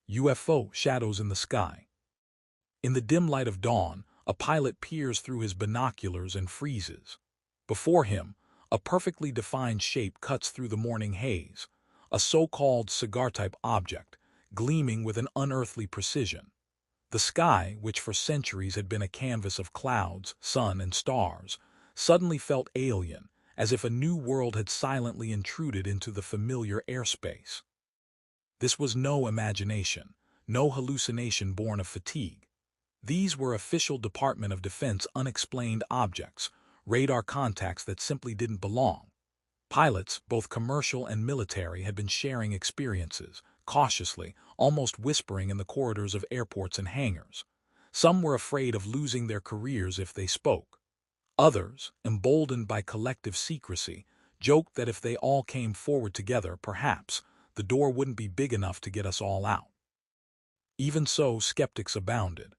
UFO shadows in the sky. In the dim light of dawn, a pilot peers through his binoculars and freezes. Before him, a perfectly defined shape cuts through the morning haze, a so-called cigar-type object, gleaming with an unearthly precision. The sky, which for centuries had been a canvas of clouds, sun, and stars, suddenly felt alien, as if a new world had silently intruded into the familiar airspace. This was no imagination, no hallucination born of fatigue. These were official Department of Defense unexplained objects, radar contacts that simply didn't belong. Pilots, both commercial and military, had been sharing experiences, cautiously, almost whispering in the corridors of airports and hangars. Some were afraid of losing their careers if they spoke. Others, emboldened by collective secrecy, joked that if they all came forward together, perhaps, the door wouldn't be big enough to get us all out. Even so, skeptics abounded.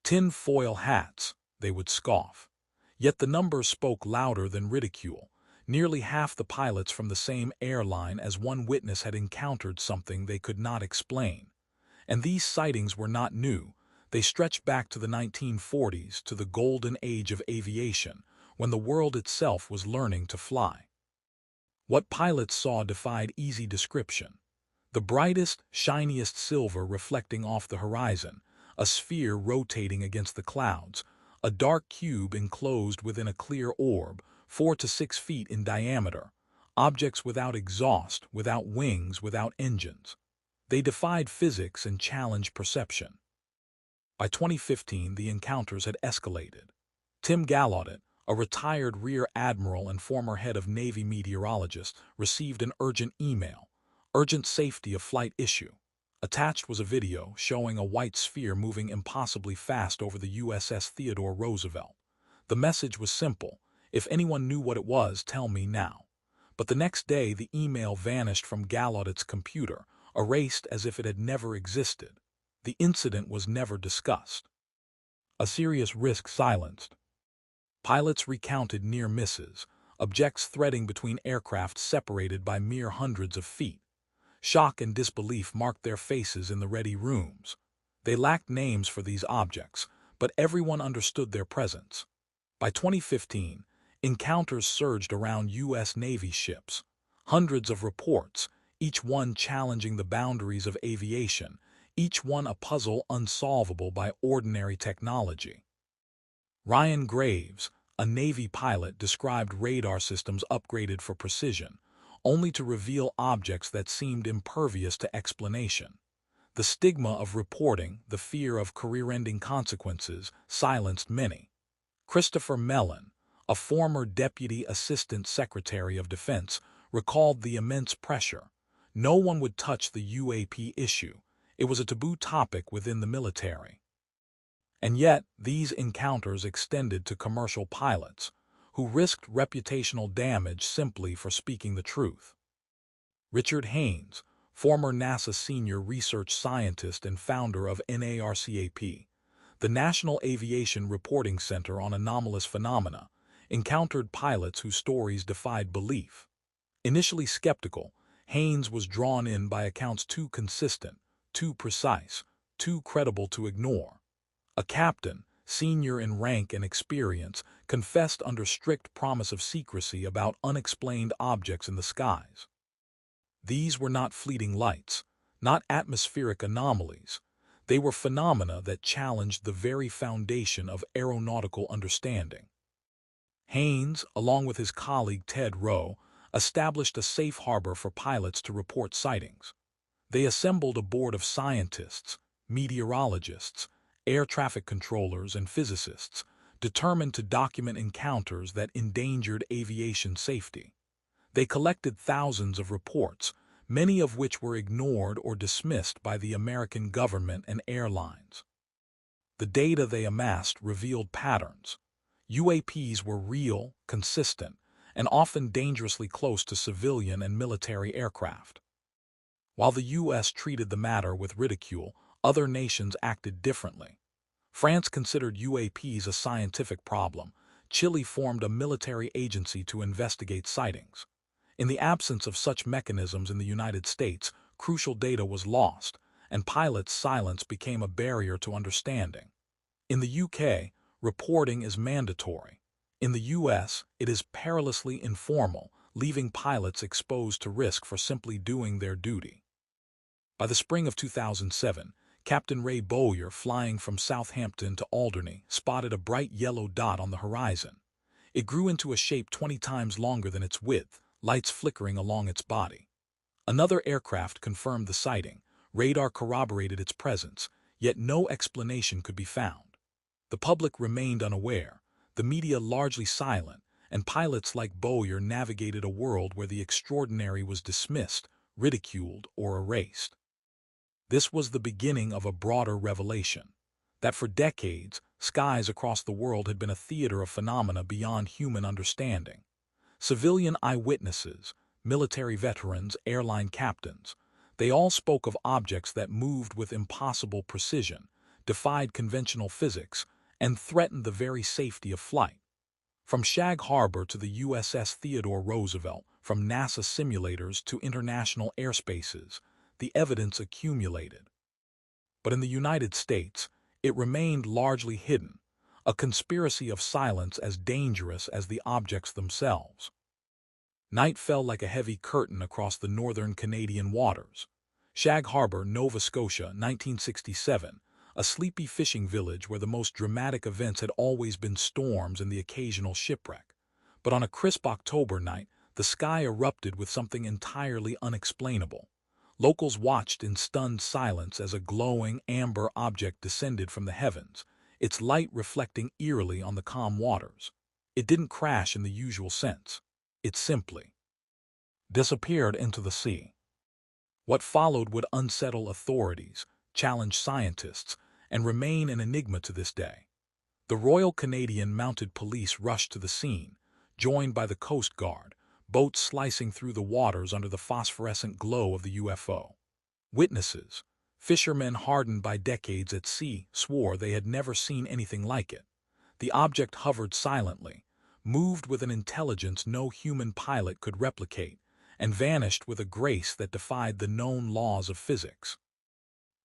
Tin-foil hats, they would scoff. Yet the numbers spoke louder than ridicule. Nearly half the pilots from the same airline as one witness had encountered something they could not explain. And these sightings were not new. They stretched back to the 1940s, to the golden age of aviation, when the world itself was learning to fly. What pilots saw defied easy description. The brightest, shiniest silver reflecting off the horizon, a sphere rotating against the clouds, a dark cube enclosed within a clear orb, 4 to 6 feet in diameter, objects without exhaust, without wings, without engines. They defied physics and challenged perception. By 2015, the encounters had escalated. Tim Gallaudet, a retired rear admiral and former head of Navy meteorologists, received an urgent email, urgent safety of flight issue. Attached was a video showing a white sphere moving impossibly fast over the USS Theodore Roosevelt. The message was simple: if anyone knew what it was, tell me now. But the next day, the email vanished from Gallaudet's computer, erased as if it had never existed. The incident was never discussed. A serious risk silenced. Pilots recounted near misses, objects threading between aircraft separated by mere hundreds of feet. Shock and disbelief marked their faces in the ready rooms. They lacked names for these objects, but everyone understood their presence. By 2015, encounters surged around U.S. Navy ships. Hundreds of reports, each one challenging the boundaries of aviation, each one a puzzle unsolvable by ordinary technology. Ryan Graves, a Navy pilot, described radar systems upgraded for precision, only to reveal objects that seemed impervious to explanation. The stigma of reporting, the fear of career-ending consequences, silenced many. Christopher Mellon, a former Deputy Assistant Secretary of Defense, recalled the immense pressure. No one would touch the UAP issue. It was a taboo topic within the military. And yet, these encounters extended to commercial pilots, who risked reputational damage simply for speaking the truth. Richard Haynes, former NASA senior research scientist and founder of NARCAP, the National Aviation Reporting Center on Anomalous Phenomena, encountered pilots whose stories defied belief. Initially skeptical, Haynes was drawn in by accounts too consistent, too precise, too credible to ignore. A captain, senior in rank and experience, confessed under strict promise of secrecy about unexplained objects in the skies. These were not fleeting lights, not atmospheric anomalies. They were phenomena that challenged the very foundation of aeronautical understanding. Haynes, along with his colleague Ted Rowe, established a safe harbor for pilots to report sightings. They assembled a board of scientists, meteorologists, air traffic controllers, and physicists, determined to document encounters that endangered aviation safety. They collected thousands of reports, many of which were ignored or dismissed by the American government and airlines. The data they amassed revealed patterns. UAPs were real, consistent, and often dangerously close to civilian and military aircraft. While the U.S. treated the matter with ridicule, other nations acted differently. France considered UAPs a scientific problem. Chile formed a military agency to investigate sightings. In the absence of such mechanisms in the United States, crucial data was lost, and pilots' silence became a barrier to understanding. In the UK, reporting is mandatory. In the US, it is perilously informal, leaving pilots exposed to risk for simply doing their duty. By the spring of 2007, Captain Ray Bowyer, flying from Southampton to Alderney, spotted a bright yellow dot on the horizon. It grew into a shape 20 times longer than its width, lights flickering along its body. Another aircraft confirmed the sighting. Radar corroborated its presence, yet no explanation could be found. The public remained unaware, the media largely silent, and pilots like Bowyer navigated a world where the extraordinary was dismissed, ridiculed, or erased. This was the beginning of a broader revelation, that for decades, skies across the world had been a theater of phenomena beyond human understanding. Civilian eyewitnesses, military veterans, airline captains, they all spoke of objects that moved with impossible precision, defied conventional physics, and threatened the very safety of flight. From Shag Harbor to the USS Theodore Roosevelt, from NASA simulators to international airspaces, the evidence accumulated. But in the United States, it remained largely hidden, a conspiracy of silence as dangerous as the objects themselves. Night fell like a heavy curtain across the northern Canadian waters. Shag Harbor, Nova Scotia, 1967, a sleepy fishing village where the most dramatic events had always been storms and the occasional shipwreck. But on a crisp October night, the sky erupted with something entirely unexplainable. Locals watched in stunned silence as a glowing, amber object descended from the heavens, its light reflecting eerily on the calm waters. It didn't crash in the usual sense. It simply disappeared into the sea. What followed would unsettle authorities, challenge scientists, and remain an enigma to this day. The Royal Canadian Mounted Police rushed to the scene, joined by the Coast Guard, boats slicing through the waters under the phosphorescent glow of the UFO. Witnesses, fishermen hardened by decades at sea, swore they had never seen anything like it. The object hovered silently, moved with an intelligence no human pilot could replicate, and vanished with a grace that defied the known laws of physics.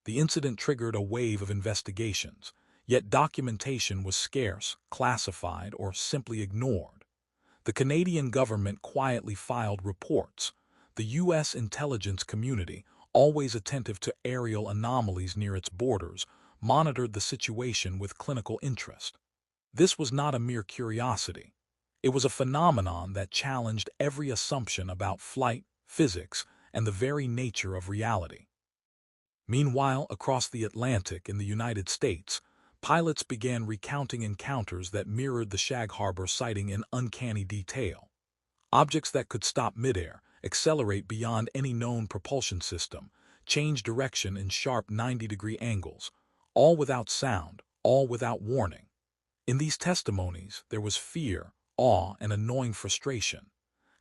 The incident triggered a wave of investigations, yet documentation was scarce, classified, or simply ignored. The Canadian government quietly filed reports. The U.S. intelligence community, always attentive to aerial anomalies near its borders, monitored the situation with clinical interest. This was not a mere curiosity. It was a phenomenon that challenged every assumption about flight, physics, and the very nature of reality. Meanwhile, across the Atlantic in the United States, pilots began recounting encounters that mirrored the Shag Harbor sighting in uncanny detail. Objects that could stop midair, accelerate beyond any known propulsion system, change direction in sharp 90-degree angles, all without sound, all without warning. In these testimonies, there was fear, awe, and annoying frustration.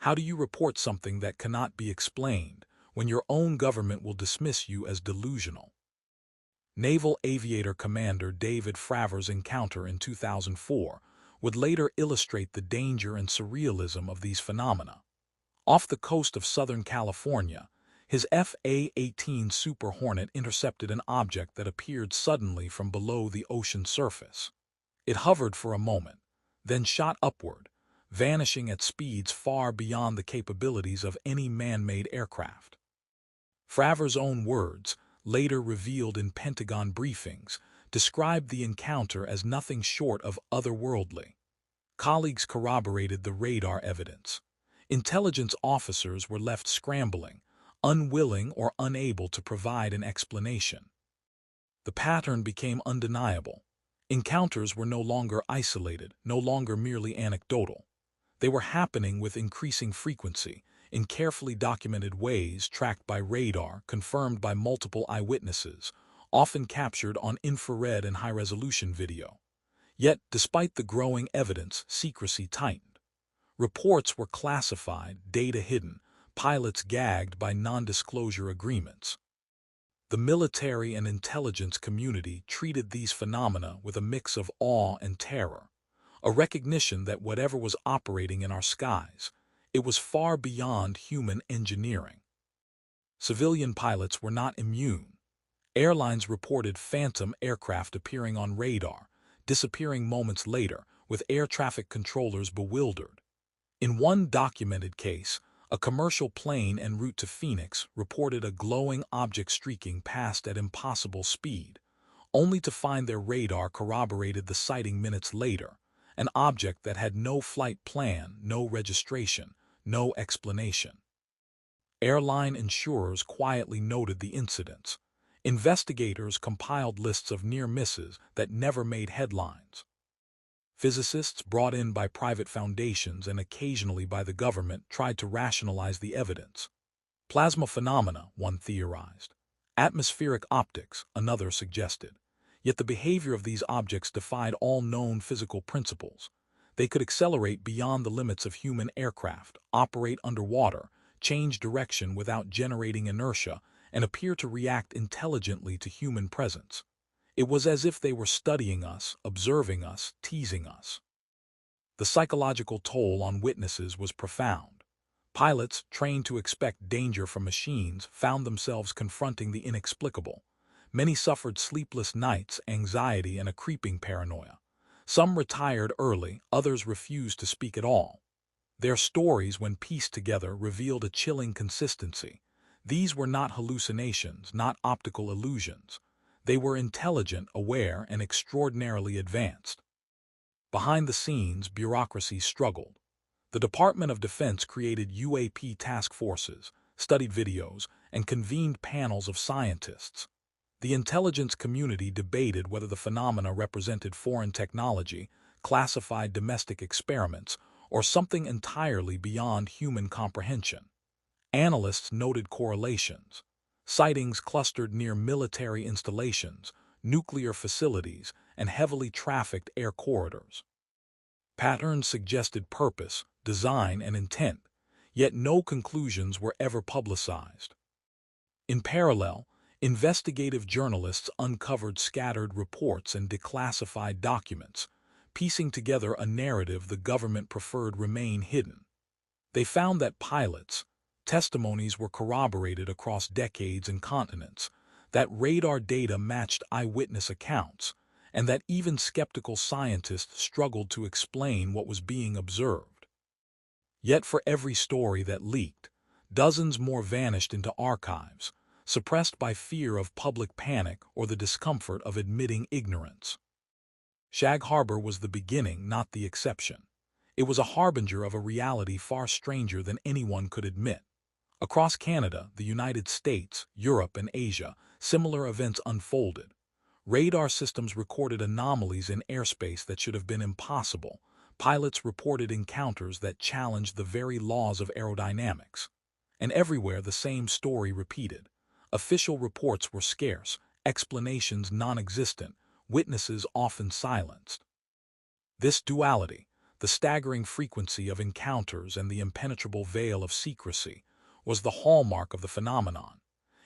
How do you report something that cannot be explained when your own government will dismiss you as delusional? Naval Aviator Commander David Fravor's encounter in 2004 would later illustrate the danger and surrealism of these phenomena. Off the coast of Southern California, his FA-18 Super Hornet intercepted an object that appeared suddenly from below the ocean surface. It hovered for a moment, then shot upward, vanishing at speeds far beyond the capabilities of any man-made aircraft. Fravor's own words, later revealed in Pentagon briefings, described the encounter as nothing short of otherworldly. Colleagues corroborated the radar evidence. Intelligence officers were left scrambling, unwilling or unable to provide an explanation. The pattern became undeniable. Encounters were no longer isolated, no longer merely anecdotal. They were happening with increasing frequency, in carefully documented ways tracked by radar, confirmed by multiple eyewitnesses, often captured on infrared and high-resolution video. Yet, despite the growing evidence, secrecy tightened. Reports were classified, data hidden, pilots gagged by non-disclosure agreements. The military and intelligence community treated these phenomena with a mix of awe and terror, a recognition that whatever was operating in our skies, it was far beyond human engineering. Civilian pilots were not immune. Airlines reported phantom aircraft appearing on radar, disappearing moments later, with air traffic controllers bewildered. In one documented case, a commercial plane en route to Phoenix reported a glowing object streaking past at impossible speed, only to find their radar corroborated the sighting minutes later, an object that had no flight plan, no registration, no explanation. Airline insurers quietly noted the incidents. Investigators compiled lists of near misses that never made headlines. Physicists brought in by private foundations and occasionally by the government tried to rationalize the evidence. Plasma phenomena, one theorized. Atmospheric optics, another suggested. Yet the behavior of these objects defied all known physical principles. They could accelerate beyond the limits of human aircraft, operate underwater, change direction without generating inertia, and appear to react intelligently to human presence. It was as if they were studying us, observing us, teasing us. The psychological toll on witnesses was profound. Pilots, trained to expect danger from machines, found themselves confronting the inexplicable. Many suffered sleepless nights, anxiety, and a creeping paranoia. Some retired early, others refused to speak at all. Their stories, when pieced together, revealed a chilling consistency. These were not hallucinations, not optical illusions. They were intelligent, aware, and extraordinarily advanced. Behind the scenes, bureaucracy struggled. The Department of Defense created UAP task forces, studied videos, and convened panels of scientists. The intelligence community debated whether the phenomena represented foreign technology, classified domestic experiments, or something entirely beyond human comprehension. Analysts noted correlations. Sightings clustered near military installations, nuclear facilities, and heavily trafficked air corridors. Patterns suggested purpose, design, and intent, yet no conclusions were ever publicized. In parallel, investigative journalists uncovered scattered reports and declassified documents, piecing together a narrative the government preferred remain hidden. They found that pilots' testimonies were corroborated across decades and continents, that radar data matched eyewitness accounts, and that even skeptical scientists struggled to explain what was being observed. Yet for every story that leaked, dozens more vanished into archives, suppressed by fear of public panic or the discomfort of admitting ignorance. Shag Harbor was the beginning, not the exception. It was a harbinger of a reality far stranger than anyone could admit. Across Canada, the United States, Europe, and Asia, similar events unfolded. Radar systems recorded anomalies in airspace that should have been impossible. Pilots reported encounters that challenged the very laws of aerodynamics. And everywhere the same story repeated. Official reports were scarce, explanations non-existent, witnesses often silenced. This duality, the staggering frequency of encounters and the impenetrable veil of secrecy, was the hallmark of the phenomenon.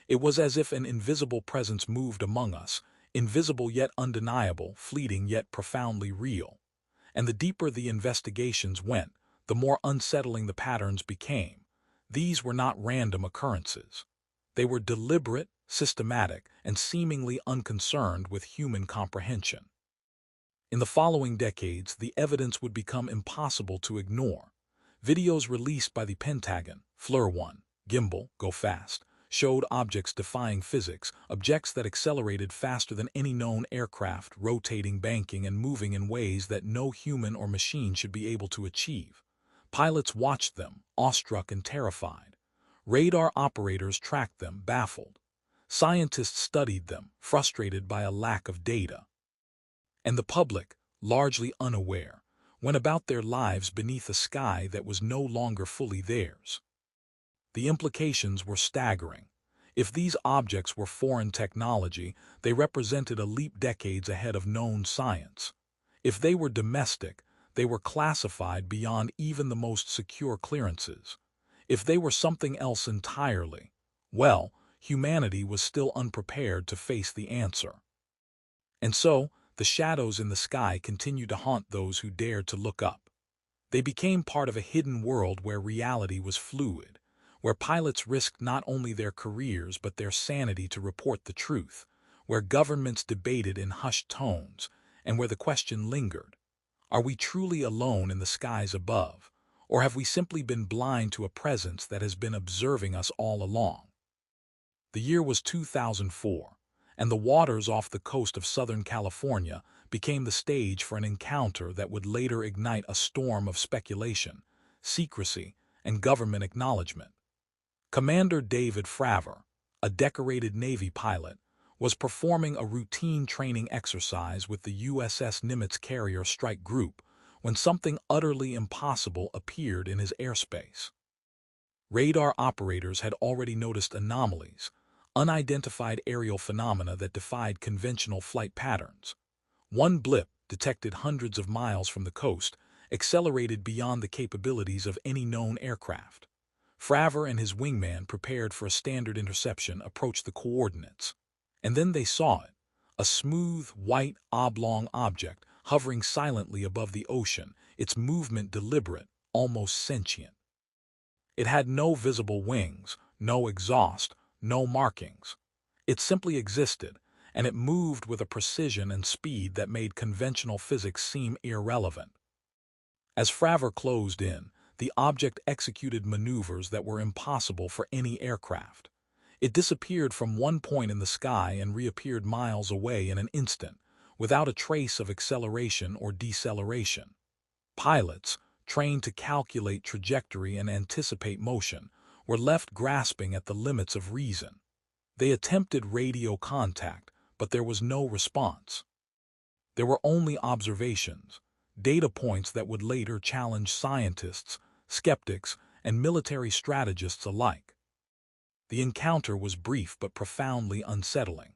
It was as if an invisible presence moved among us, invisible yet undeniable, fleeting yet profoundly real. And the deeper the investigations went, the more unsettling the patterns became. These were not random occurrences. They were deliberate, systematic, and seemingly unconcerned with human comprehension. In the following decades, the evidence would become impossible to ignore. Videos released by the Pentagon, FLIR 1, Gimbal, Go Fast, showed objects defying physics, objects that accelerated faster than any known aircraft, rotating, banking, and moving in ways that no human or machine should be able to achieve. Pilots watched them, awestruck and terrified. Radar operators tracked them, baffled. Scientists studied them, frustrated by a lack of data. And the public, largely unaware, went about their lives beneath a sky that was no longer fully theirs. The implications were staggering. If these objects were foreign technology, they represented a leap decades ahead of known science. If they were domestic, they were classified beyond even the most secure clearances. If they were something else entirely, well, humanity was still unprepared to face the answer. And so, the shadows in the sky continued to haunt those who dared to look up. They became part of a hidden world where reality was fluid, where pilots risked not only their careers but their sanity to report the truth, where governments debated in hushed tones, and where the question lingered: are we truly alone in the skies above, or have we simply been blind to a presence that has been observing us all along? The year was 2004, and the waters off the coast of Southern California became the stage for an encounter that would later ignite a storm of speculation, secrecy, and government acknowledgement. Commander David Fravor, a decorated Navy pilot, was performing a routine training exercise with the USS Nimitz carrier strike group when something utterly impossible appeared in his airspace. Radar operators had already noticed anomalies, unidentified aerial phenomena that defied conventional flight patterns. One blip, detected hundreds of miles from the coast, accelerated beyond the capabilities of any known aircraft. Fravor and his wingman, prepared for a standard interception, approached the coordinates. And then they saw it, a smooth, white, oblong object hovering silently above the ocean, its movement deliberate, almost sentient. It had no visible wings, no exhaust, no markings. It simply existed, and it moved with a precision and speed that made conventional physics seem irrelevant. As Fravor closed in, the object executed maneuvers that were impossible for any aircraft. It disappeared from one point in the sky and reappeared miles away in an instant, without a trace of acceleration or deceleration. Pilots, trained to calculate trajectory and anticipate motion, were left grasping at the limits of reason. They attempted radio contact, but there was no response. There were only observations, data points that would later challenge scientists, skeptics, and military strategists alike. The encounter was brief but profoundly unsettling.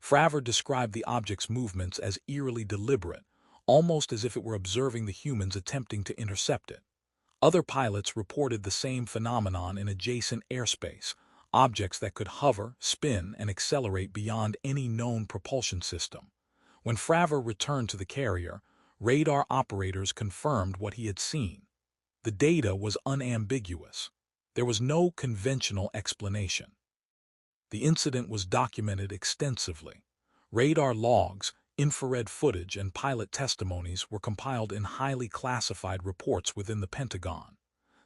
Fravor described the object's movements as eerily deliberate, almost as if it were observing the humans attempting to intercept it. Other pilots reported the same phenomenon in adjacent airspace, objects that could hover, spin, and accelerate beyond any known propulsion system. When Fravor returned to the carrier, radar operators confirmed what he had seen. The data was unambiguous. There was no conventional explanation. The incident was documented extensively. Radar logs, infrared footage, and pilot testimonies were compiled in highly classified reports within the Pentagon.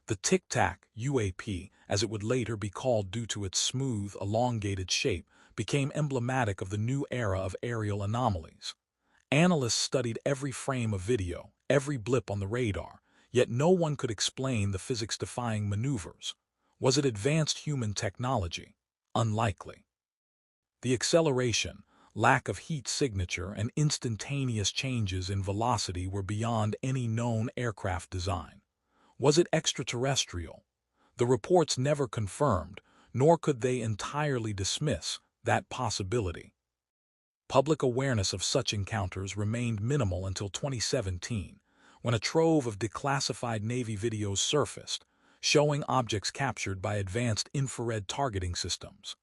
The Tic-Tac, UAP, as it would later be called due to its smooth, elongated shape, became emblematic of the new era of aerial anomalies. Analysts studied every frame of video, every blip on the radar, yet no one could explain the physics-defying maneuvers. Was it advanced human technology? Unlikely. The acceleration, lack of heat signature, and instantaneous changes in velocity were beyond any known aircraft design. Was it extraterrestrial? The reports never confirmed, nor could they entirely dismiss, that possibility. Public awareness of such encounters remained minimal until 2017, when a trove of declassified Navy videos surfaced, showing objects captured by advanced infrared targeting systems.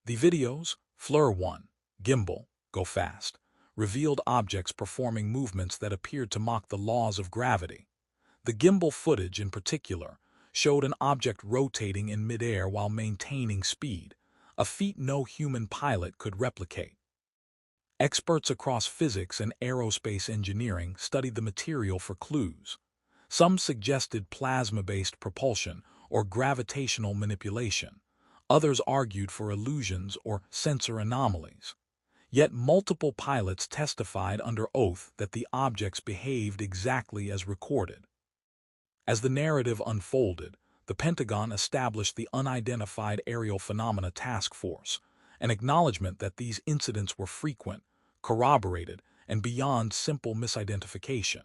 The videos, FLIR 1, Gimbal, Go Fast, revealed objects performing movements that appeared to mock the laws of gravity. The gimbal footage, in particular, showed an object rotating in midair while maintaining speed, a feat no human pilot could replicate. Experts across physics and aerospace engineering studied the material for clues. Some suggested plasma-based propulsion or gravitational manipulation. Others argued for illusions or sensor anomalies. Yet multiple pilots testified under oath that the objects behaved exactly as recorded. As the narrative unfolded, the Pentagon established the Unidentified Aerial Phenomena Task Force, an acknowledgement that these incidents were frequent, corroborated, and beyond simple misidentification.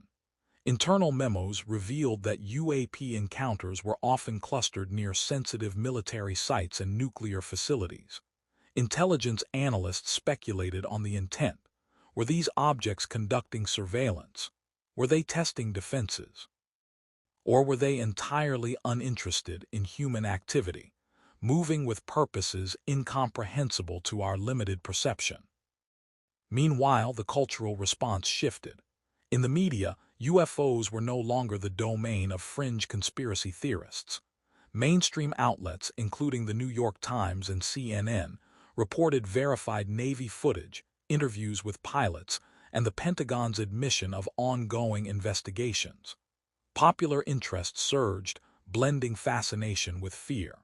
Internal memos revealed that UAP encounters were often clustered near sensitive military sites and nuclear facilities. Intelligence analysts speculated on the intent. Were these objects conducting surveillance? Were they testing defenses? Or were they entirely uninterested in human activity, moving with purposes incomprehensible to our limited perception? Meanwhile, the cultural response shifted. In the media, UFOs were no longer the domain of fringe conspiracy theorists. Mainstream outlets, including the New York Times and CNN, reported verified Navy footage, interviews with pilots, and the Pentagon's admission of ongoing investigations. Popular interest surged, blending fascination with fear.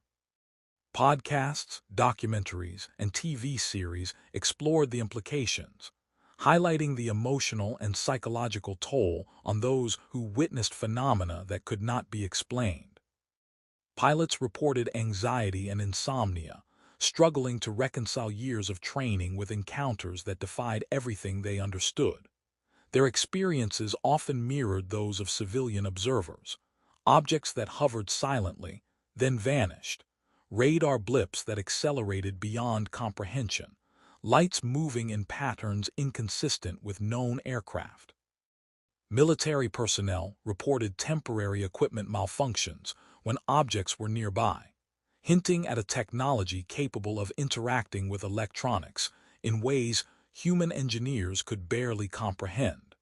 Podcasts, documentaries, and TV series explored the implications, highlighting the emotional and psychological toll on those who witnessed phenomena that could not be explained. Pilots reported anxiety and insomnia, struggling to reconcile years of training with encounters that defied everything they understood. Their experiences often mirrored those of civilian observers, objects that hovered silently, then vanished, radar blips that accelerated beyond comprehension, lights moving in patterns inconsistent with known aircraft. Military personnel reported temporary equipment malfunctions when objects were nearby, hinting at a technology capable of interacting with electronics in ways human engineers could barely comprehend.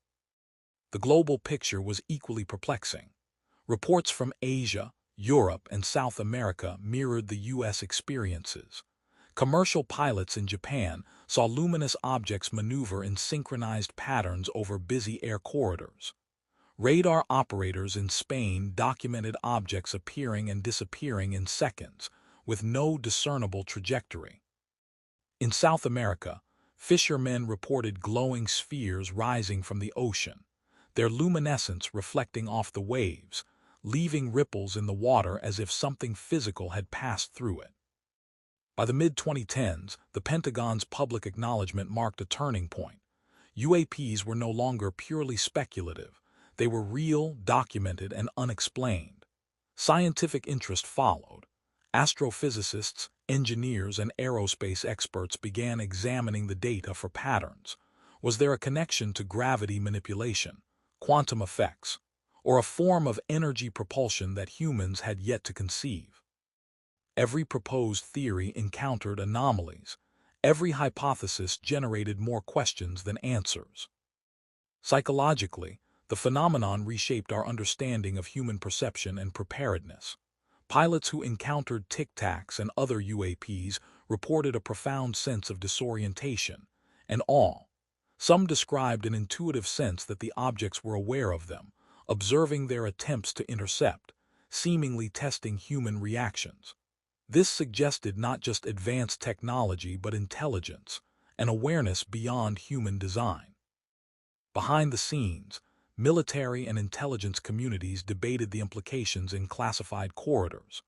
The global picture was equally perplexing. Reports from Asia, Europe, and South America mirrored the U.S. experiences. Commercial pilots in Japan saw luminous objects maneuver in synchronized patterns over busy air corridors. Radar operators in Spain documented objects appearing and disappearing in seconds, with no discernible trajectory. In South America, fishermen reported glowing spheres rising from the ocean, their luminescence reflecting off the waves, leaving ripples in the water as if something physical had passed through it. By the mid-2010s, the Pentagon's public acknowledgement marked a turning point. UAPs were no longer purely speculative. They were real, documented, and unexplained. Scientific interest followed. Astrophysicists, engineers, and aerospace experts began examining the data for patterns. Was there a connection to gravity manipulation, quantum effects, or a form of energy propulsion that humans had yet to conceive? Every proposed theory encountered anomalies. Every hypothesis generated more questions than answers. Psychologically, the phenomenon reshaped our understanding of human perception and preparedness. Pilots who encountered Tic-Tacs and other UAPs reported a profound sense of disorientation and awe. Some described an intuitive sense that the objects were aware of them, observing their attempts to intercept, seemingly testing human reactions. This suggested not just advanced technology but intelligence, an awareness beyond human design. Behind the scenes, military and intelligence communities debated the implications in classified corridors.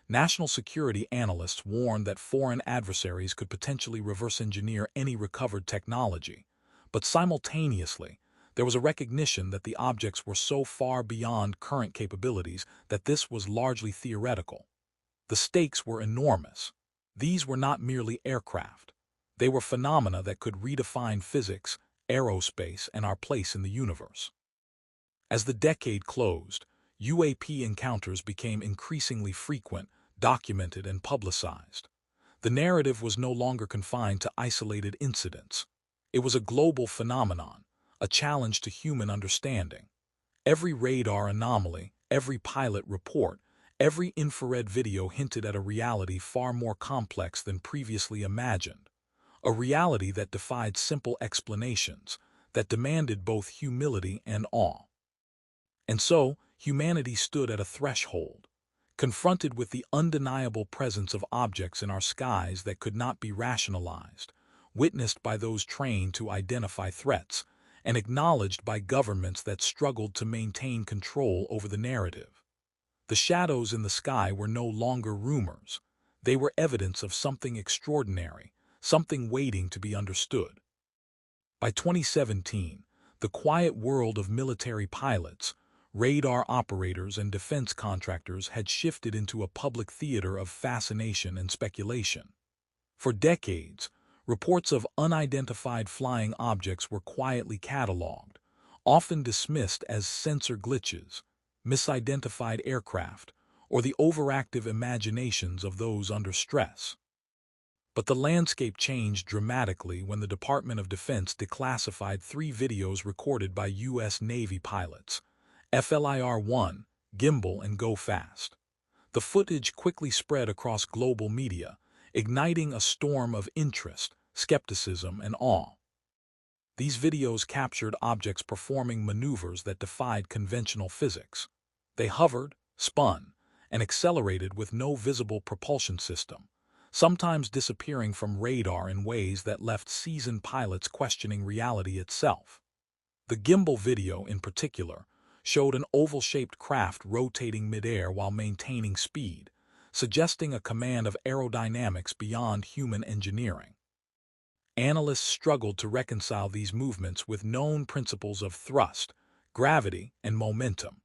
National security analysts warned that foreign adversaries could potentially reverse engineer any recovered technology, but simultaneously, there was a recognition that the objects were so far beyond current capabilities that this was largely theoretical. The stakes were enormous. These were not merely aircraft. They were phenomena that could redefine physics, aerospace, and our place in the universe. As the decade closed, UAP encounters became increasingly frequent, documented, and publicized. The narrative was no longer confined to isolated incidents. It was a global phenomenon, a challenge to human understanding. Every radar anomaly, every pilot report, every infrared video hinted at a reality far more complex than previously imagined, a reality that defied simple explanations, that demanded both humility and awe. And so, humanity stood at a threshold, confronted with the undeniable presence of objects in our skies that could not be rationalized, witnessed by those trained to identify threats, and acknowledged by governments that struggled to maintain control over the narrative. The shadows in the sky were no longer rumors. They were evidence of something extraordinary, something waiting to be understood. By 2017, the quiet world of military pilots, radar operators, and defense contractors had shifted into a public theater of fascination and speculation. For decades, reports of unidentified flying objects were quietly cataloged, often dismissed as sensor glitches, misidentified aircraft, or the overactive imaginations of those under stress. But the landscape changed dramatically when the Department of Defense declassified 3 videos recorded by U.S. Navy pilots, FLIR-1, Gimbal, and Go Fast. The footage quickly spread across global media, igniting a storm of interest, skepticism, and awe. These videos captured objects performing maneuvers that defied conventional physics. They hovered, spun, and accelerated with no visible propulsion system, sometimes disappearing from radar in ways that left seasoned pilots questioning reality itself. The gimbal video, in particular, showed an oval-shaped craft rotating midair while maintaining speed, suggesting a command of aerodynamics beyond human engineering. Analysts struggled to reconcile these movements with known principles of thrust, gravity, and momentum.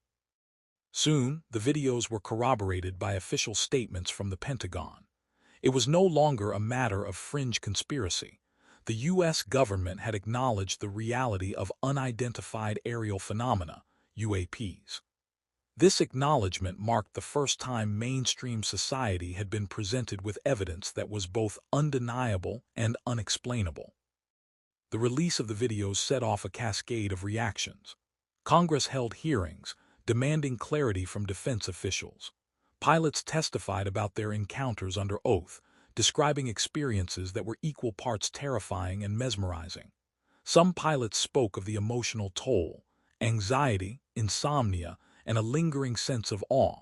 Soon, the videos were corroborated by official statements from the Pentagon. It was no longer a matter of fringe conspiracy. The U.S. government had acknowledged the reality of unidentified aerial phenomena, UAPs. This acknowledgement marked the first time mainstream society had been presented with evidence that was both undeniable and unexplainable. The release of the videos set off a cascade of reactions. Congress held hearings, demanding clarity from defense officials. Pilots testified about their encounters under oath, describing experiences that were equal parts terrifying and mesmerizing. Some pilots spoke of the emotional toll, anxiety, insomnia, and a lingering sense of awe.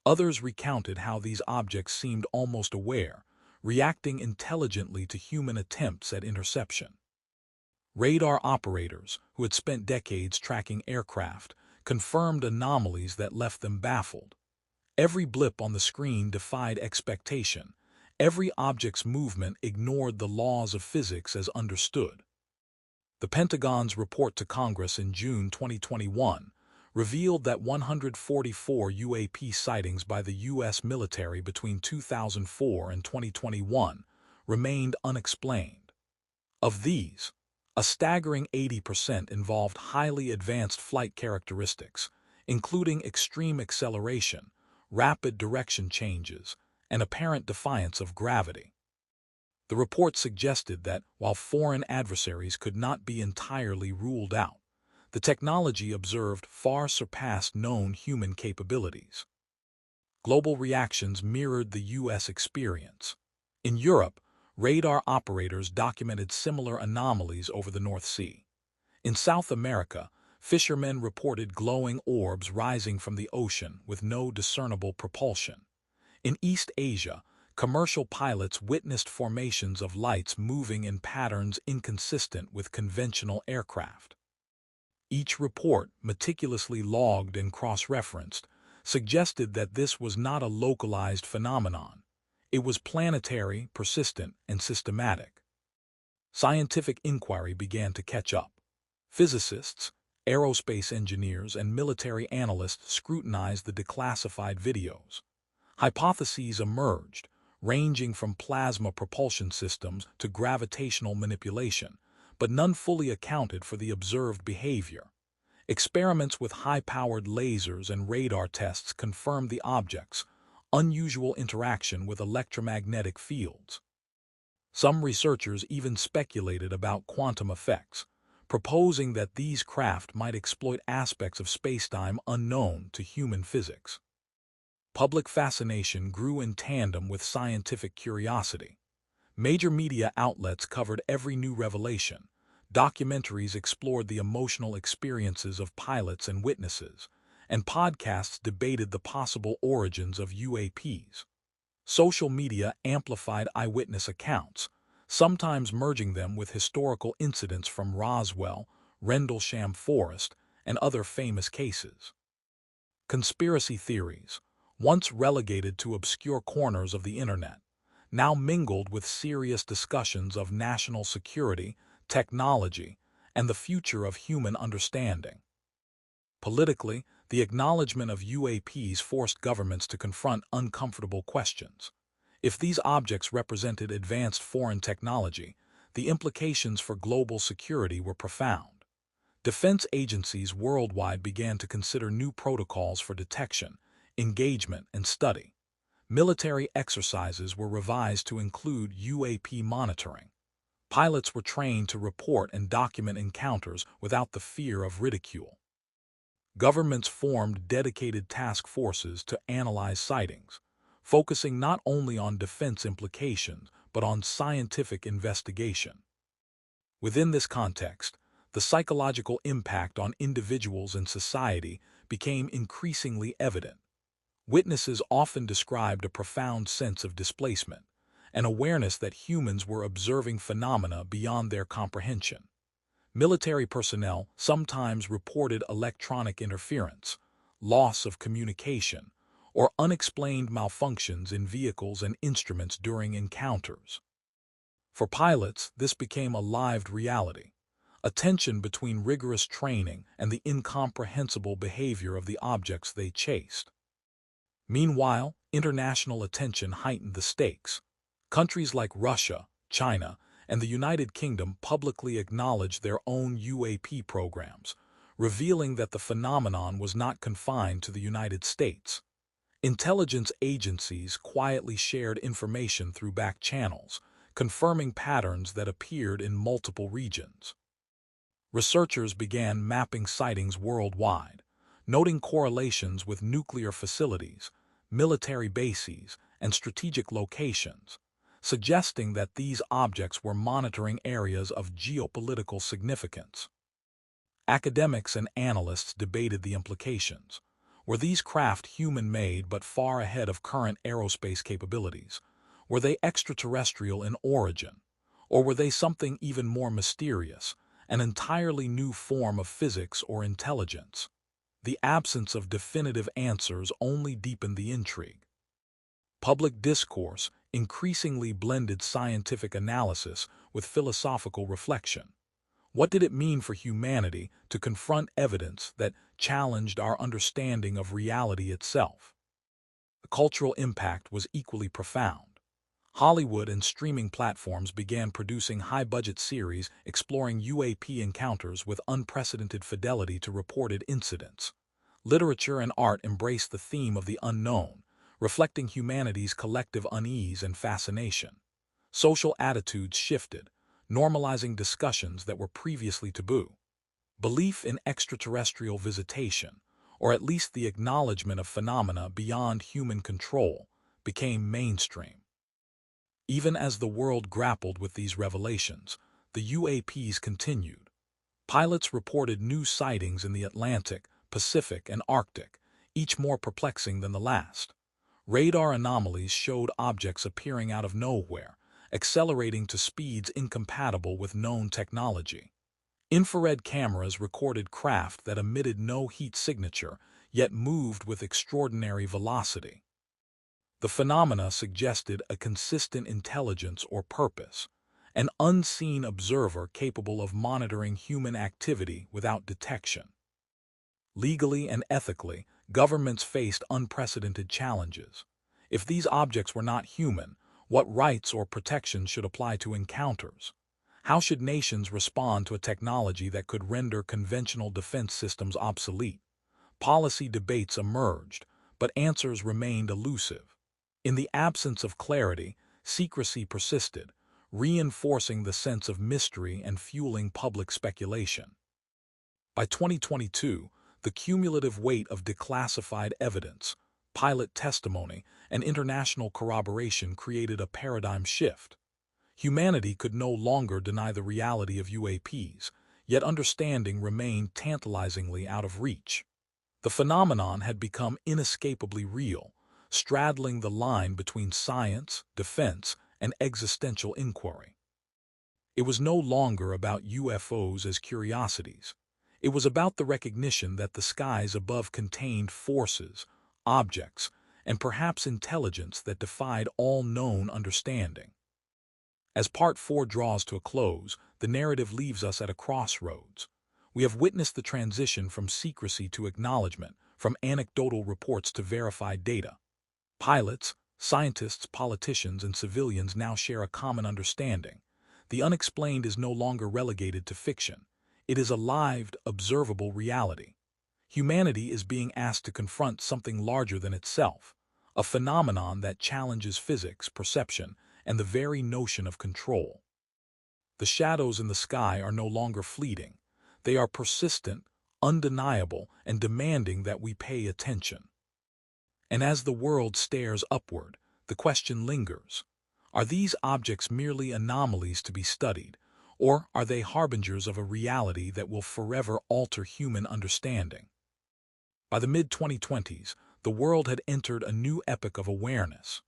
Others recounted how these objects seemed almost aware, reacting intelligently to human attempts at interception. Radar operators, who had spent decades tracking aircraft, confirmed anomalies that left them baffled. Every blip on the screen defied expectation. Every object's movement ignored the laws of physics as understood. The Pentagon's report to Congress in June 2021 revealed that 144 UAP sightings by the U.S. military between 2004 and 2021 remained unexplained. Of these, a staggering 80% involved highly advanced flight characteristics, including extreme acceleration, rapid direction changes, and apparent defiance of gravity. The report suggested that, while foreign adversaries could not be entirely ruled out, the technology observed far surpassed known human capabilities. Global reactions mirrored the U.S. experience. In Europe, radar operators documented similar anomalies over the North Sea. In South America, fishermen reported glowing orbs rising from the ocean with no discernible propulsion. In East Asia, commercial pilots witnessed formations of lights moving in patterns inconsistent with conventional aircraft. Each report, meticulously logged and cross-referenced, suggested that this was not a localized phenomenon. It was planetary, persistent, and systematic. Scientific inquiry began to catch up. Physicists, aerospace engineers, and military analysts scrutinized the declassified videos. Hypotheses emerged, ranging from plasma propulsion systems to gravitational manipulation, but none fully accounted for the observed behavior. Experiments with high-powered lasers and radar tests confirmed the objects' unusual interaction with electromagnetic fields. Some researchers even speculated about quantum effects, proposing that these craft might exploit aspects of spacetime unknown to human physics. Public fascination grew in tandem with scientific curiosity. Major media outlets covered every new revelation. Documentaries explored the emotional experiences of pilots and witnesses, and podcasts debated the possible origins of UAPs. Social media amplified eyewitness accounts, sometimes merging them with historical incidents from Roswell, Rendlesham Forest, and other famous cases. Conspiracy theories, once relegated to obscure corners of the internet, now mingled with serious discussions of national security, technology, and the future of human understanding. Politically, the acknowledgement of UAPs forced governments to confront uncomfortable questions. If these objects represented advanced foreign technology, the implications for global security were profound. Defense agencies worldwide began to consider new protocols for detection, engagement, and study. Military exercises were revised to include UAP monitoring. Pilots were trained to report and document encounters without the fear of ridicule. Governments formed dedicated task forces to analyze sightings, focusing not only on defense implications but on scientific investigation. Within this context, the psychological impact on individuals and society became increasingly evident. Witnesses often described a profound sense of displacement, an awareness that humans were observing phenomena beyond their comprehension. Military personnel sometimes reported electronic interference, loss of communication, or unexplained malfunctions in vehicles and instruments during encounters. For pilots, this became a lived reality, a tension between rigorous training and the incomprehensible behavior of the objects they chased. Meanwhile, international attention heightened the stakes. Countries like Russia, China, and the United Kingdom publicly acknowledged their own UAP programs, revealing that the phenomenon was not confined to the United States. Intelligence agencies quietly shared information through back channels, confirming patterns that appeared in multiple regions. Researchers began mapping sightings worldwide, noting correlations with nuclear facilities, military bases, and strategic locations, suggesting that these objects were monitoring areas of geopolitical significance. Academics and analysts debated the implications. Were these craft human-made but far ahead of current aerospace capabilities? Were they extraterrestrial in origin? Or were they something even more mysterious, an entirely new form of physics or intelligence? The absence of definitive answers only deepened the intrigue. Public discourse increasingly blended scientific analysis with philosophical reflection. What did it mean for humanity to confront evidence that challenged our understanding of reality itself? The cultural impact was equally profound. Hollywood and streaming platforms began producing high-budget series exploring UAP encounters with unprecedented fidelity to reported incidents. Literature and art embraced the theme of the unknown, reflecting humanity's collective unease and fascination. Social attitudes shifted, normalizing discussions that were previously taboo. Belief in extraterrestrial visitation, or at least the acknowledgement of phenomena beyond human control, became mainstream. Even as the world grappled with these revelations, the UAPs continued. Pilots reported new sightings in the Atlantic, Pacific, and Arctic, each more perplexing than the last. Radar anomalies showed objects appearing out of nowhere, accelerating to speeds incompatible with known technology. Infrared cameras recorded craft that emitted no heat signature, yet moved with extraordinary velocity. The phenomena suggested a consistent intelligence or purpose, an unseen observer capable of monitoring human activity without detection. Legally and ethically, governments faced unprecedented challenges. If these objects were not human, what rights or protections should apply to encounters? How should nations respond to a technology that could render conventional defense systems obsolete? Policy debates emerged, but answers remained elusive. In the absence of clarity, secrecy persisted, reinforcing the sense of mystery and fueling public speculation. By 2022, the cumulative weight of declassified evidence, pilot testimony, and international corroboration created a paradigm shift. Humanity could no longer deny the reality of UAPs, yet understanding remained tantalizingly out of reach. The phenomenon had become inescapably real, straddling the line between science, defense, and existential inquiry. It was no longer about UFOs as curiosities. It was about the recognition that the skies above contained forces, objects, and perhaps intelligence that defied all known understanding. As Part 4 draws to a close, the narrative leaves us at a crossroads. We have witnessed the transition from secrecy to acknowledgement, from anecdotal reports to verified data. Pilots, scientists, politicians, and civilians now share a common understanding. The unexplained is no longer relegated to fiction. It is a lived, observable reality. Humanity is being asked to confront something larger than itself, a phenomenon that challenges physics, perception, and the very notion of control. The shadows in the sky are no longer fleeting. They are persistent, undeniable, and demanding that we pay attention. And as the world stares upward, the question lingers. Are these objects merely anomalies to be studied, Or are they harbingers of a reality that will forever alter human understanding? By the mid-2020s, the world had entered a new epoch of awareness.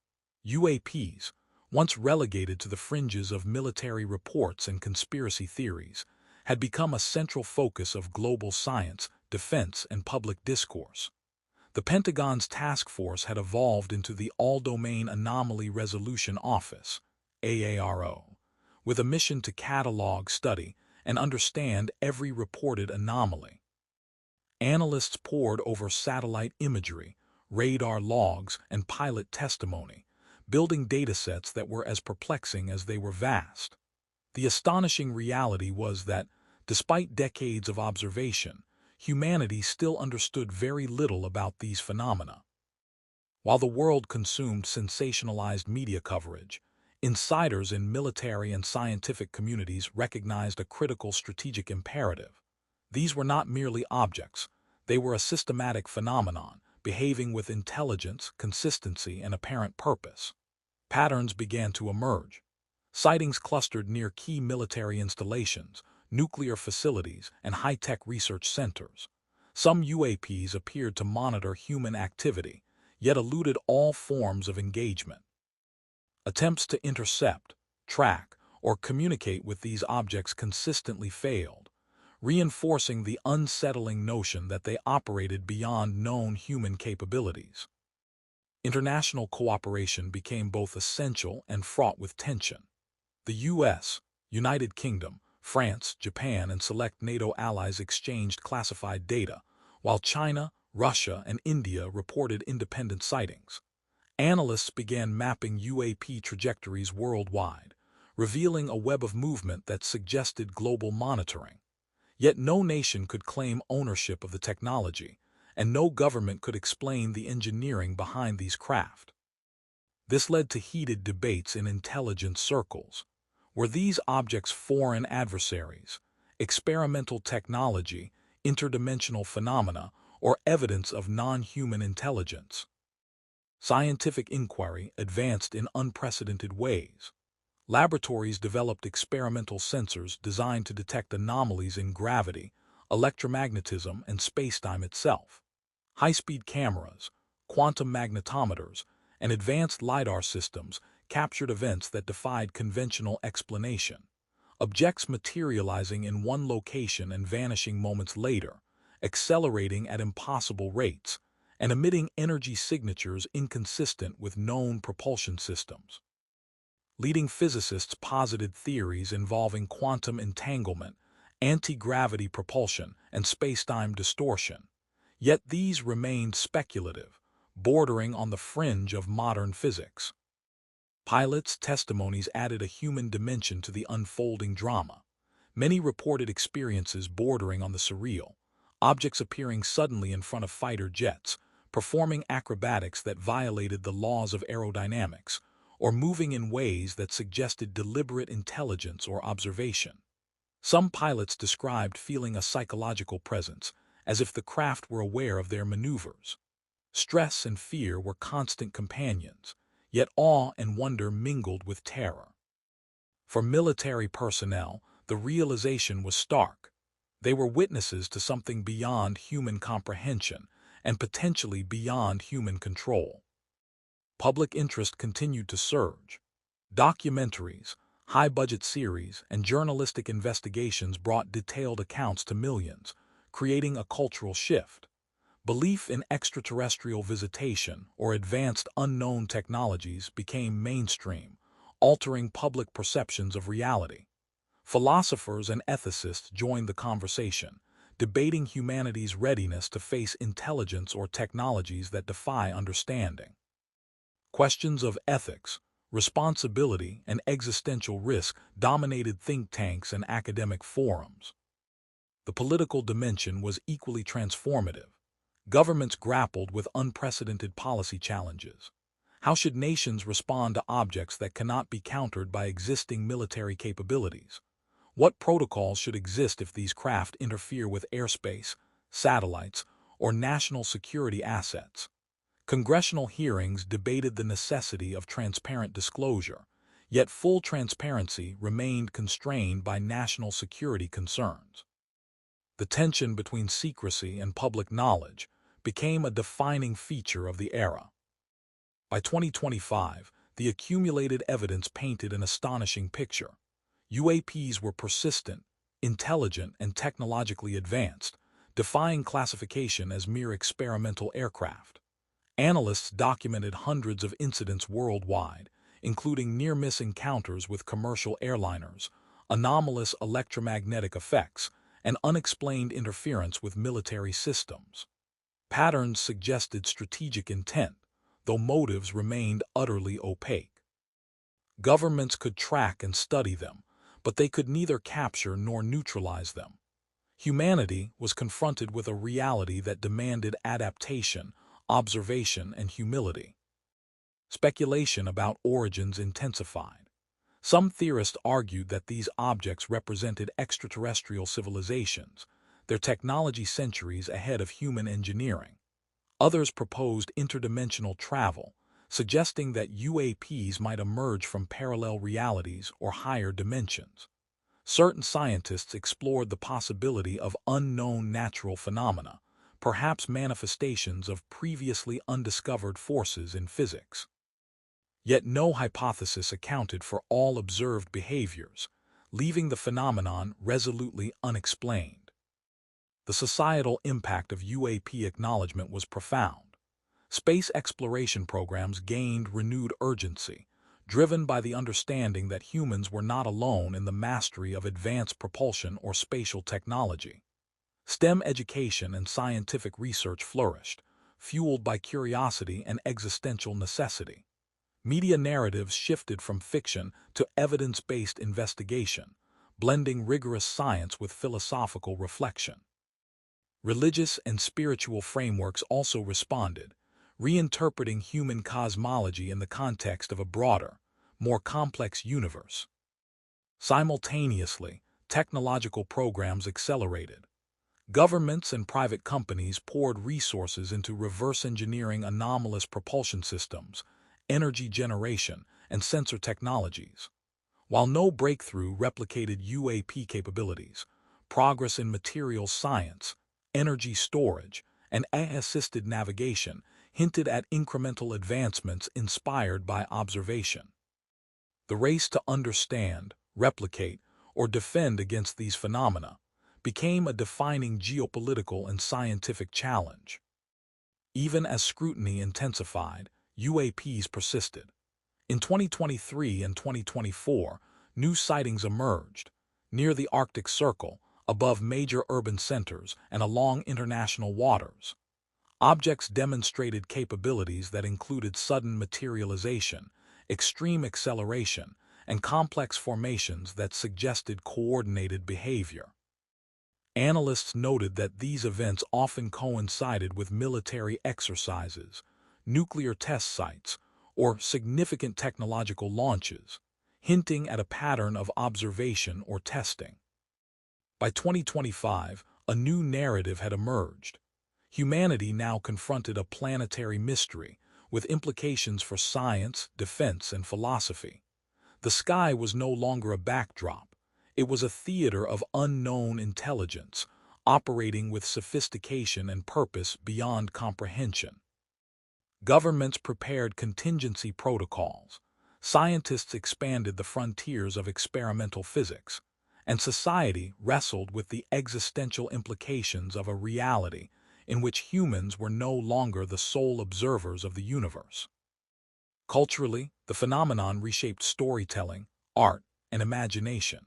UAPs, once relegated to the fringes of military reports and conspiracy theories, had become a central focus of global science, defense, and public discourse. The Pentagon's task force had evolved into the All-Domain Anomaly Resolution Office, AARO, with a mission to catalog, study, and understand every reported anomaly. Analysts pored over satellite imagery, radar logs, and pilot testimony, building datasets that were as perplexing as they were vast. The astonishing reality was that, despite decades of observation, humanity still understood very little about these phenomena. While the world consumed sensationalized media coverage, insiders in military and scientific communities recognized a critical strategic imperative. These were not merely objects, they were a systematic phenomenon, behaving with intelligence, consistency, and apparent purpose. Patterns began to emerge. Sightings clustered near key military installations, nuclear facilities, and high-tech research centers. Some UAPs appeared to monitor human activity, yet eluded all forms of engagement. Attempts to intercept, track, or communicate with these objects consistently failed, reinforcing the unsettling notion that they operated beyond known human capabilities. International cooperation became both essential and fraught with tension. The U.S., United Kingdom, France, Japan, and select NATO allies exchanged classified data, while China, Russia, and India reported independent sightings. Analysts began mapping UAP trajectories worldwide, revealing a web of movement that suggested global monitoring. Yet no nation could claim ownership of the technology, and no government could explain the engineering behind these craft. This led to heated debates in intelligence circles. Were these objects foreign adversaries, experimental technology, interdimensional phenomena, or evidence of non-human intelligence? Scientific inquiry advanced in unprecedented ways. Laboratories developed experimental sensors designed to detect anomalies in gravity, electromagnetism, and spacetime itself. High-speed cameras, quantum magnetometers, and advanced LiDAR systems captured events that defied conventional explanation. Objects materializing in one location and vanishing moments later, accelerating at impossible rates, and emitting energy signatures inconsistent with known propulsion systems. Leading physicists posited theories involving quantum entanglement, anti-gravity propulsion, and spacetime distortion. Yet these remained speculative, bordering on the fringe of modern physics. Pilots' testimonies added a human dimension to the unfolding drama. Many reported experiences bordering on the surreal, objects appearing suddenly in front of fighter jets, performing acrobatics that violated the laws of aerodynamics, or moving in ways that suggested deliberate intelligence or observation. Some pilots described feeling a psychological presence, as if the craft were aware of their maneuvers. Stress and fear were constant companions, yet awe and wonder mingled with terror. For military personnel, the realization was stark. They were witnesses to something beyond human comprehension and potentially beyond human control. Public interest continued to surge. Documentaries, high-budget series, and journalistic investigations brought detailed accounts to millions, creating a cultural shift. Belief in extraterrestrial visitation or advanced unknown technologies became mainstream, altering public perceptions of reality. Philosophers and ethicists joined the conversation, debating humanity's readiness to face intelligence or technologies that defy understanding. Questions of ethics, responsibility, and existential risk dominated think tanks and academic forums. The political dimension was equally transformative. Governments grappled with unprecedented policy challenges. How should nations respond to objects that cannot be countered by existing military capabilities? What protocols should exist if these craft interfere with airspace, satellites, or national security assets? Congressional hearings debated the necessity of transparent disclosure, Yet full transparency remained constrained by national security concerns. The tension between secrecy and public knowledge became a defining feature of the era. By 2025, the accumulated evidence painted an astonishing picture. UAPs were persistent, intelligent, and technologically advanced, defying classification as mere experimental aircraft. Analysts documented hundreds of incidents worldwide, including near-miss encounters with commercial airliners, anomalous electromagnetic effects, and unexplained interference with military systems. Patterns suggested strategic intent, though motives remained utterly opaque. Governments could track and study them, but they could neither capture nor neutralize them. Humanity was confronted with a reality that demanded adaptation, observation, and humility. Speculation about origins intensified. Some theorists argued that these objects represented extraterrestrial civilizations, their technology centuries ahead of human engineering. Others proposed interdimensional travel, suggesting that UAPs might emerge from parallel realities or higher dimensions. Certain scientists explored the possibility of unknown natural phenomena, perhaps manifestations of previously undiscovered forces in physics. Yet no hypothesis accounted for all observed behaviors, leaving the phenomenon resolutely unexplained. The societal impact of UAP acknowledgement was profound. Space exploration programs gained renewed urgency, driven by the understanding that humans were not alone in the mastery of advanced propulsion or spatial technology. STEM education and scientific research flourished, fueled by curiosity and existential necessity. Media narratives shifted from fiction to evidence-based investigation, blending rigorous science with philosophical reflection. Religious and spiritual frameworks also responded, reinterpreting human cosmology in the context of a broader, more complex universe. Simultaneously, technological programs accelerated. Governments and private companies poured resources into reverse engineering anomalous propulsion systems, energy generation, and sensor technologies. While no breakthrough replicated UAP capabilities, progress in materials science, energy storage, and AI-assisted navigation hinted at incremental advancements inspired by observation. The race to understand, replicate, or defend against these phenomena became a defining geopolitical and scientific challenge. Even as scrutiny intensified, UAPs persisted. In 2023 and 2024, new sightings emerged, near the Arctic Circle, above major urban centers, and along international waters. Objects demonstrated capabilities that included sudden materialization, extreme acceleration, and complex formations that suggested coordinated behavior. Analysts noted that these events often coincided with military exercises, nuclear test sites, or significant technological launches, hinting at a pattern of observation or testing. By 2025, a new narrative had emerged. Humanity now confronted a planetary mystery, with implications for science, defense, and philosophy. The sky was no longer a backdrop. It was a theater of unknown intelligence, operating with sophistication and purpose beyond comprehension. Governments prepared contingency protocols, scientists expanded the frontiers of experimental physics, and society wrestled with the existential implications of a reality in which humans were no longer the sole observers of the universe. Culturally, the phenomenon reshaped storytelling, art, and imagination.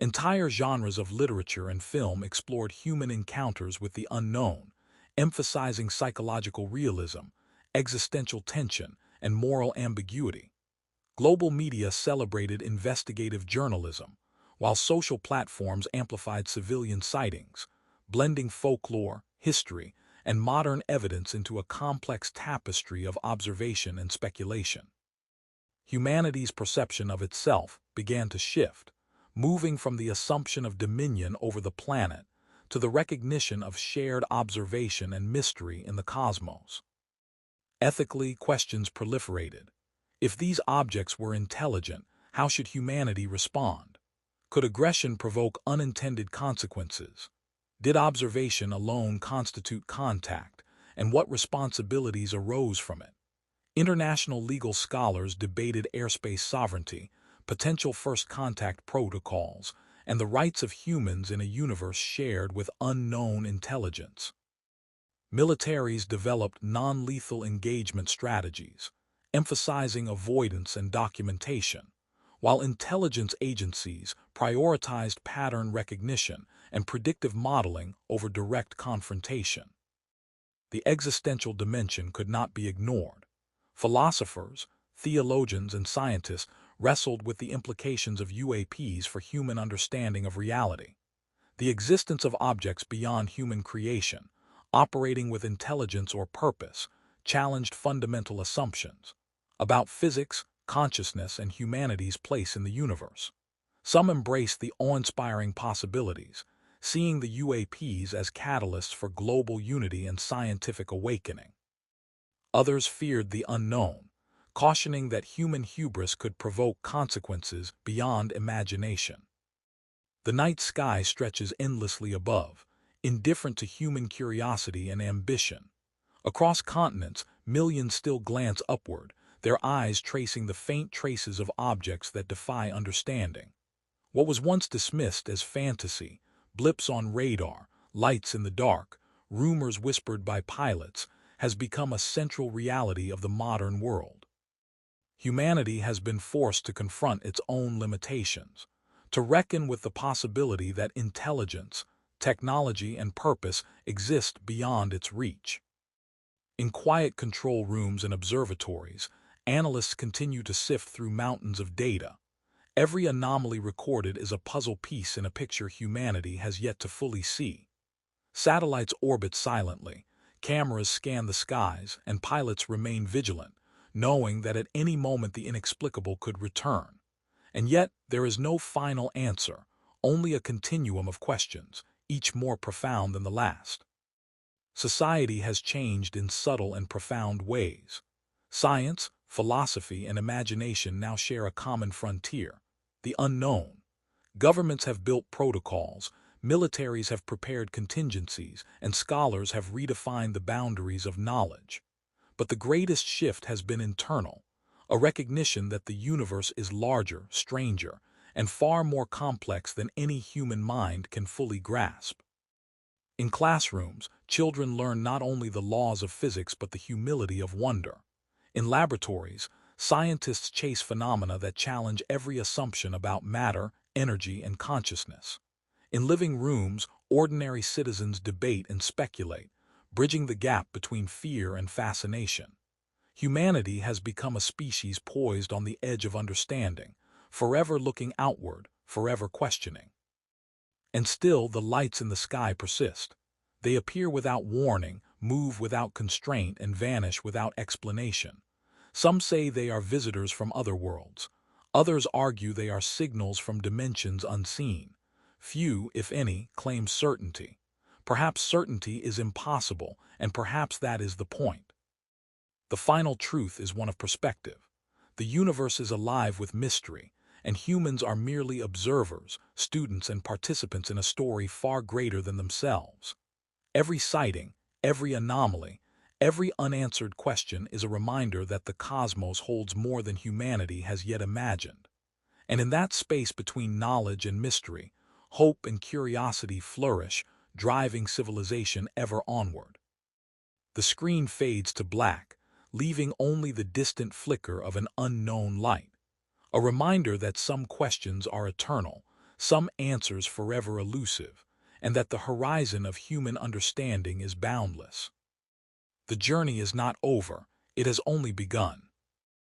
Entire genres of literature and film explored human encounters with the unknown, emphasizing psychological realism, existential tension, and moral ambiguity. Global media celebrated investigative journalism, while social platforms amplified civilian sightings, blending folklore, history, and modern evidence into a complex tapestry of observation and speculation. Humanity's perception of itself began to shift, moving from the assumption of dominion over the planet to the recognition of shared observation and mystery in the cosmos. Ethically, questions proliferated. If these objects were intelligent, How should humanity respond? Could aggression provoke unintended consequences? Did observation alone constitute contact, and what responsibilities arose from it? International legal scholars debated airspace sovereignty, potential first contact protocols, and the rights of humans in a universe shared with unknown intelligence. Militaries developed non-lethal engagement strategies, emphasizing avoidance and documentation, while intelligence agencies prioritized pattern recognition and predictive modeling over direct confrontation. The existential dimension could not be ignored. Philosophers, theologians, and scientists wrestled with the implications of UAPs for human understanding of reality. The existence of objects beyond human creation, operating with intelligence or purpose, challenged fundamental assumptions about physics, consciousness, and humanity's place in the universe. Some embraced the awe-inspiring possibilities, seeing the UAPs as catalysts for global unity and scientific awakening. Others feared the unknown, cautioning that human hubris could provoke consequences beyond imagination. The night sky stretches endlessly above, indifferent to human curiosity and ambition. Across continents, millions still glance upward, their eyes tracing the faint traces of objects that defy understanding. What was once dismissed as fantasy, blips on radar, lights in the dark, rumors whispered by pilots, has become a central reality of the modern world. Humanity has been forced to confront its own limitations, to reckon with the possibility that intelligence, technology, and purpose exist beyond its reach. In quiet control rooms and observatories, analysts continue to sift through mountains of data. Every anomaly recorded is a puzzle piece in a picture humanity has yet to fully see. Satellites orbit silently, cameras scan the skies, and pilots remain vigilant, knowing that at any moment the inexplicable could return. And yet, there is no final answer, only a continuum of questions, each more profound than the last. Society has changed in subtle and profound ways. Science, philosophy, and imagination now share a common frontier, the unknown. Governments have built protocols, militaries have prepared contingencies, and scholars have redefined the boundaries of knowledge. But the greatest shift has been internal, a recognition that the universe is larger, stranger, and far more complex than any human mind can fully grasp. In classrooms, children learn not only the laws of physics but the humility of wonder. In laboratories, scientists chase phenomena that challenge every assumption about matter, energy, and consciousness. In living rooms, ordinary citizens debate and speculate, bridging the gap between fear and fascination. Humanity has become a species poised on the edge of understanding, forever looking outward, forever questioning. And still the lights in the sky persist. They appear without warning, move without constraint, and vanish without explanation. Some say they are visitors from other worlds. Others argue they are signals from dimensions unseen. Few, if any, claim certainty. Perhaps certainty is impossible, and perhaps that is the point. The final truth is one of perspective. The universe is alive with mystery, and humans are merely observers, students, and participants in a story far greater than themselves. Every sighting, every anomaly, every unanswered question is a reminder that the cosmos holds more than humanity has yet imagined. And in that space between knowledge and mystery, hope and curiosity flourish, driving civilization ever onward. The screen fades to black, leaving only the distant flicker of an unknown light. A reminder that some questions are eternal, some answers forever elusive, and that the horizon of human understanding is boundless. The journey is not over, it has only begun.